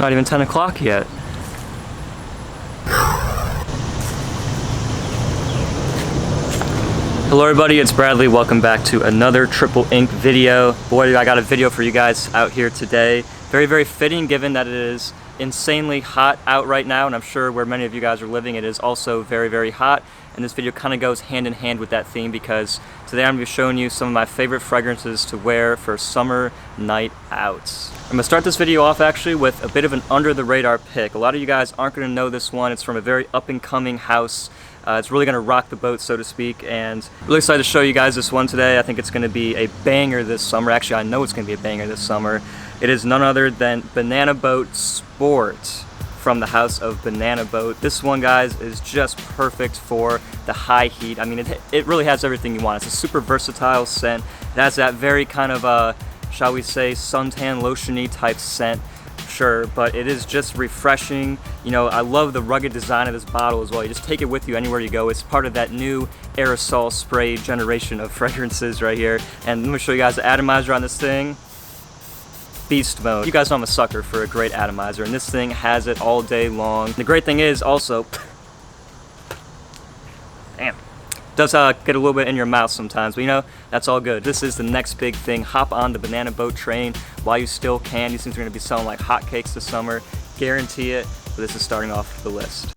Not even 10 o'clock yet. Hello everybody, it's Bradley. Welcome back to another Tripleinc video. Boy, I got a video for you guys out here today. Very, very fitting given that it is insanely hot out right now, and I'm sure where many of you guys are living it is also very, very hot. And this video kind of goes hand in hand with that theme because today I'm going to be showing you some of my favorite fragrances to wear for summer night outs. I'm going to start this video off actually with a bit of an under the radar pick. A lot of you guys aren't going to know this one. It's from a very up and coming house. It's really going to rock the boat, so to speak, and really excited to show you guys this one today. I think it's going to be a banger this summer. Actually, I know it's going to be a banger this summer. It is none other than Banana Boat Sport from the house of Banana Boat. This one, guys, is just perfect for the high heat. I mean, it really has everything you want. It's a super versatile scent. It has that very kind of, shall we say, suntan lotion-y type scent. Sure, but it is just refreshing. You know, I love the rugged design of this bottle as well. You just take it with you anywhere you go. It's part of that new aerosol spray generation of fragrances right here. And let me show you guys the atomizer on this thing. Beast mode. You guys know I'm a sucker for a great atomizer, and this thing has it all day long. The great thing is also, damn, does get a little bit in your mouth sometimes, but you know, that's all good. This is the next big thing. Hop on the Banana Boat train while you still can. These things are going to be selling like hotcakes this summer. Guarantee it, but this is starting off the list.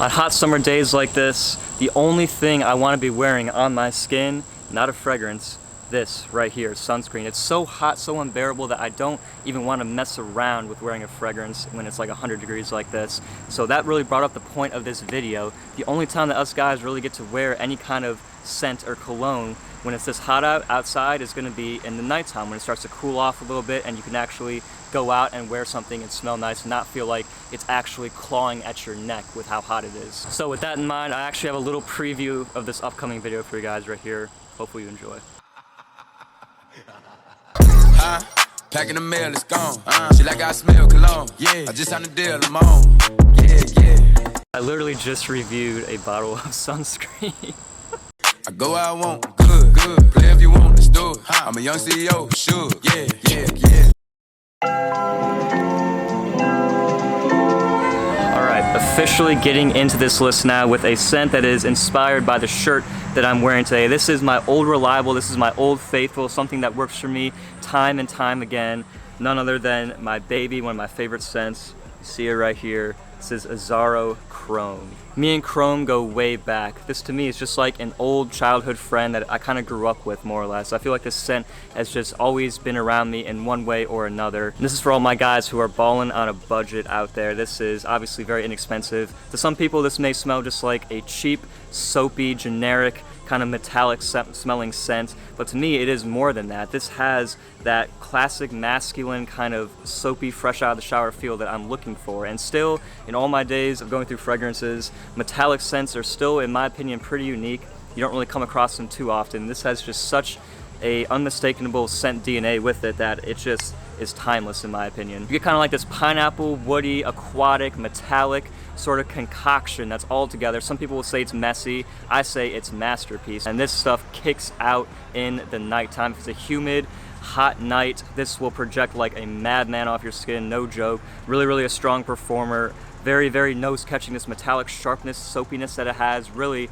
On hot summer days like this, the only thing I want to be wearing on my skin, not a fragrance, this right here, sunscreen. It's so hot, so unbearable that I don't even want to mess around with wearing a fragrance when it's like 100 degrees like this. So that really brought up the point of this video. The only time that us guys really get to wear any kind of scent or cologne when it's this hot outside is going to be in the nighttime when it starts to cool off a little bit and you can actually go out and wear something and smell nice and not feel like it's actually clawing at your neck with how hot it is. So with that in mind, I actually have a little preview of this upcoming video for you guys right here. Hopefully you enjoy. Packing the mail, it's gone. She like I smell cologne. Yeah, I just signed a deal, I'm on. Yeah. I literally just reviewed a bottle of sunscreen. I go where I want, good. Play if you want, let's do it. I'm a young CEO, sure. Yeah. Alright, officially getting into this list now with a scent that is inspired by the shirt that I'm wearing today. This is my old reliable, this is my old faithful, something that works for me time and time again. None other than my baby, one of my favorite scents. You see it right here. This is Azzaro Chrome. Me and Chrome go way back. This to me is just like an old childhood friend that I kind of grew up with, more or less. I feel like this scent has just always been around me in one way or another. And this is for all my guys who are balling on a budget out there. This is obviously very inexpensive. To some people this may smell just like a cheap, soapy, generic, kind of metallic smelling scent, but to me it is more than that. This has that classic masculine kind of soapy, fresh out of the shower feel that I'm looking for. And still, in all my days of going through fragrances, metallic scents are still, in my opinion, pretty unique. You don't really come across them too often. This has just such a unmistakable scent DNA with it that it just is timeless in my opinion. You get kind of like this pineapple, woody, aquatic, metallic sort of concoction that's all together. Some people will say it's messy. I say it's masterpiece. And this stuff kicks out in the nighttime. If it's a humid, hot night, this will project like a madman off your skin, no joke. Really, really a strong performer. Very, very nose-catching, this metallic sharpness, soapiness that it has, really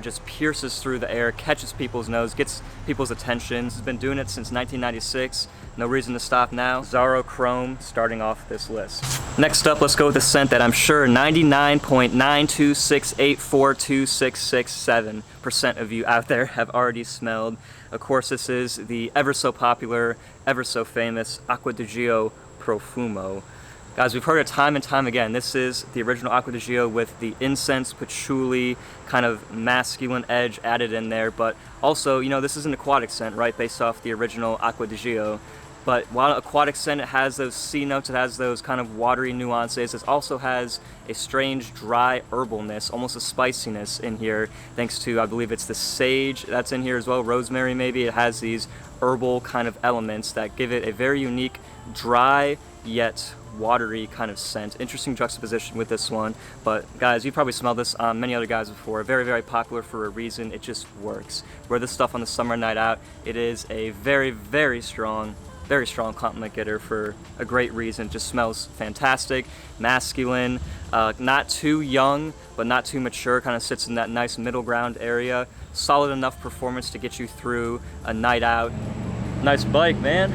just pierces through the air, catches people's nose, gets people's attention. This has been doing it since 1996. No reason to stop now. Azzaro Chrome starting off this list. Next up, let's go with a scent that I'm sure 99.926842667% of you out there have already smelled. Of course, this is the ever so popular, ever so famous Acqua di Gio Profumo. Guys, we've heard it time and time again. This is the original Acqua di Gio with the incense, patchouli, kind of masculine edge added in there. But also, you know, this is an aquatic scent, right? Based off the original Acqua di Gio. But while aquatic scent, it has those sea notes, it has those kind of watery nuances. It also has a strange, dry herbalness, almost a spiciness in here, thanks to, I believe it's the sage that's in here as well, rosemary maybe. It has these herbal kind of elements that give it a very unique, dry, yet watery kind of scent. Interesting juxtaposition with this one, but guys, you probably smelled this on many other guys before. Very, very popular for a reason. It just works. Wear this stuff on the summer night out. It is a very, very strong, very strong compliment getter for a great reason. It just smells fantastic, masculine, not too young, but not too mature, kind of sits in that nice middle ground area. Solid enough performance to get you through a night out. Nice bike, man.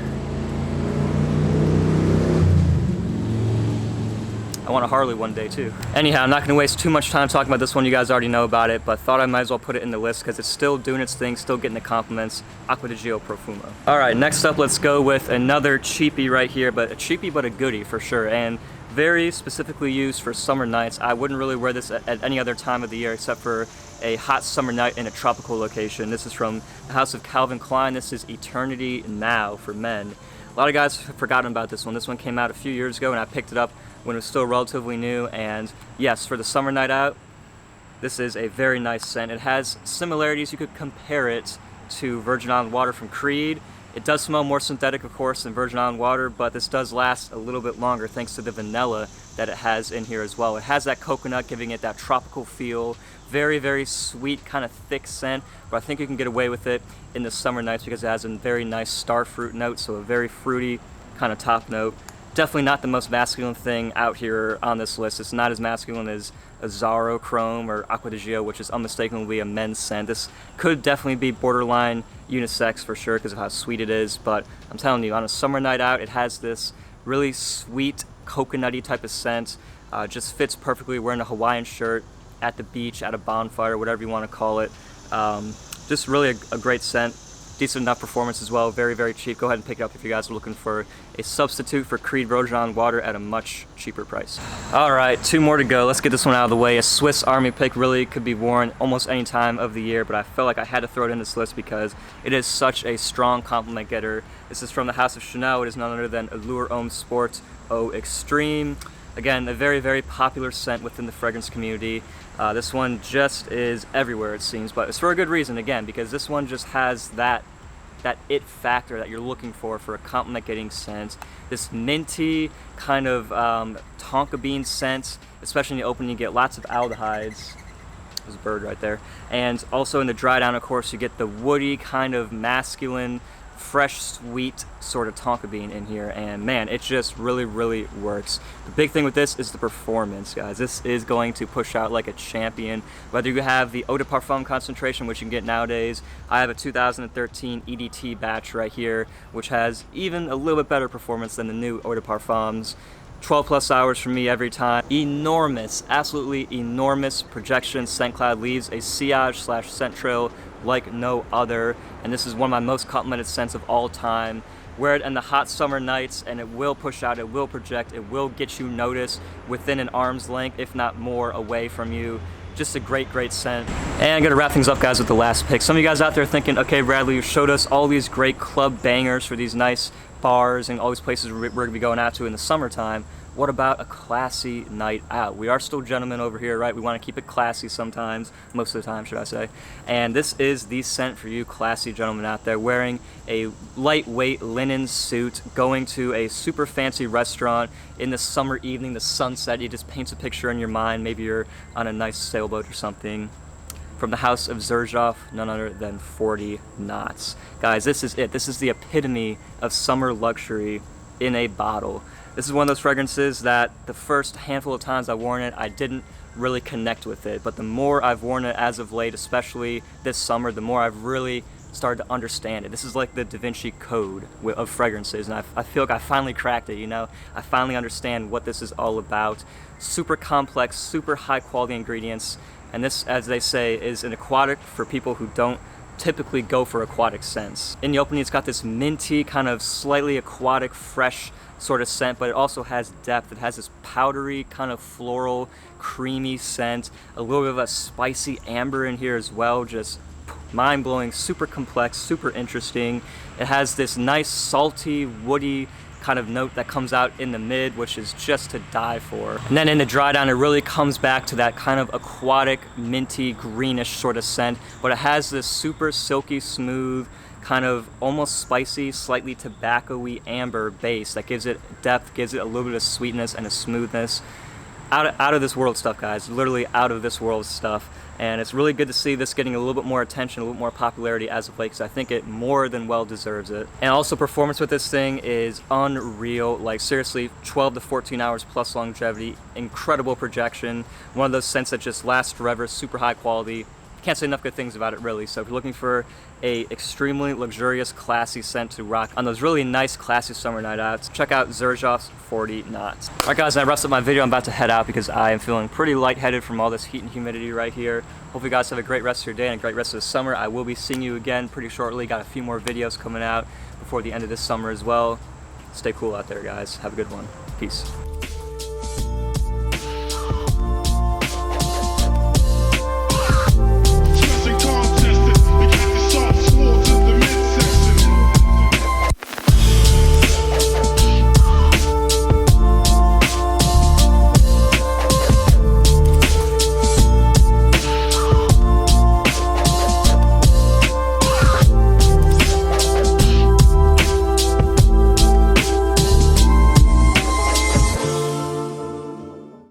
I want a Harley one day too. Anyhow, I'm not gonna waste too much time talking about this one. You guys already know about it, but thought I might as well put it in the list because it's still doing its thing, still getting the compliments. Acqua di Gio Profumo. All right, next up, let's go with another cheapie right here, but a cheapie but a goodie for sure, and very specifically used for summer nights. I wouldn't really wear this at any other time of the year except for a hot summer night in a tropical location. This is from the house of Calvin Klein. This is Eternity Now for men. A lot of guys have forgotten about this one. This one came out a few years ago and I picked it up when it was still relatively new, and yes, for the summer night out, this is a very nice scent. It has similarities. You could compare it to Virgin Island Water from Creed. It does smell more synthetic, of course, than Virgin Island Water, but this does last a little bit longer thanks to the vanilla that it has in here as well. It has that coconut, giving it that tropical feel. Very, very sweet, kind of thick scent, but I think you can get away with it in the summer nights because it has a very nice star fruit note, so a very fruity kind of top note. Definitely not the most masculine thing out here on this list. It's not as masculine as Azzaro Chrome or Acqua di Gio, which is unmistakably a men's scent. This could definitely be borderline unisex for sure because of how sweet it is, but I'm telling you, on a summer night out, it has this really sweet, coconutty type of scent. Just fits perfectly wearing a Hawaiian shirt at the beach, at a bonfire, whatever you want to call it. Just really a great scent. Decent enough performance as well, very, very cheap. Go ahead and pick it up if you guys are looking for a substitute for Creed Virgin Island Water at a much cheaper price. All right, 2 more to go. Let's get this one out of the way. A Swiss Army pick, really could be worn almost any time of the year, but I felt like I had to throw it in this list because it is such a strong compliment getter. This is from the house of Chanel. It is none other than Allure Homme Sport Eau Extreme. Again, a very, very popular scent within the fragrance community. This one just is everywhere, it seems, but it's for a good reason, again, because this one just has that it factor that you're looking for a compliment getting scent. This minty kind of tonka bean scent, especially in the opening, you get lots of aldehydes. There's a bird right there. And also in the dry down, of course, you get the woody kind of masculine, fresh, sweet sort of tonka bean in here, and man, it just really, really works. The big thing with this is the performance, guys. This is going to push out like a champion. Whether you have the Eau de Parfum concentration, which you can get nowadays, I have a 2013 EDT batch right here, which has even a little bit better performance than the new Eau de Parfums. 12 plus hours for me every time. Enormous, absolutely enormous projection. Scent Cloud leaves a sillage / scent trail like no other, and this is one of my most complimented scents of all time. Wear it in the hot summer nights and it will push out, it will project, it will get you noticed within an arm's length, if not more, away from you. Just a great, great scent. And I'm gonna wrap things up, guys, with the last pick. Some of you guys out there thinking, okay, Bradley, you showed us all these great club bangers for these nice bars and all these places we're gonna be going out to in the summertime. What about a classy night out? We are still gentlemen over here, right? We want to keep it classy sometimes, most of the time, should I say. And this is the scent for you classy gentlemen out there, wearing a lightweight linen suit, going to a super fancy restaurant in the summer evening, the sunset. It just paints a picture in your mind. Maybe you're on a nice sailboat or something. From the house of Xerjoff, none other than 40 knots. Guys, this is it. This is the epitome of summer luxury in a bottle. This is one of those fragrances that the first handful of times I've worn it, I didn't really connect with it. But the more I've worn it as of late, especially this summer, the more I've really started to understand it. This is like the Da Vinci Code of fragrances, and I feel like I finally cracked it, you know? I finally understand what this is all about. Super complex, super high quality ingredients, and this, as they say, is an aquatic for people who don't typically go for aquatic scents. In the opening, it's got this minty, kind of slightly aquatic, fresh sort of scent, but it also has depth. It has this powdery, kind of floral, creamy scent, a little bit of a spicy amber in here as well, just mind-blowing, super complex, super interesting. It has this nice salty, woody kind of note that comes out in the mid, which is just to die for. And then in the dry down, it really comes back to that kind of aquatic, minty, greenish sort of scent, but it has this super silky smooth, kind of almost spicy, slightly tobacco-y amber base that gives it depth, gives it a little bit of sweetness and a smoothness. Out of this world stuff, guys, literally out of this world stuff. And it's really good to see this getting a little bit more attention, a little more popularity as of late, because I think it more than well deserves it. And also performance with this thing is unreal. Like seriously, 12 to 14 hours plus longevity, incredible projection, one of those scents that just lasts forever, super high quality. Can't say enough good things about it really. So if you're looking for a extremely luxurious, classy scent to rock on those really nice, classy summer night outs, check out Xerjoff's 40 Knots. Alright guys, that wraps up my video. I'm about to head out because I am feeling pretty lightheaded from all this heat and humidity right here. Hope you guys have a great rest of your day and a great rest of the summer. I will be seeing you again pretty shortly. Got a few more videos coming out before the end of this summer as well. Stay cool out there guys. Have a good one. Peace.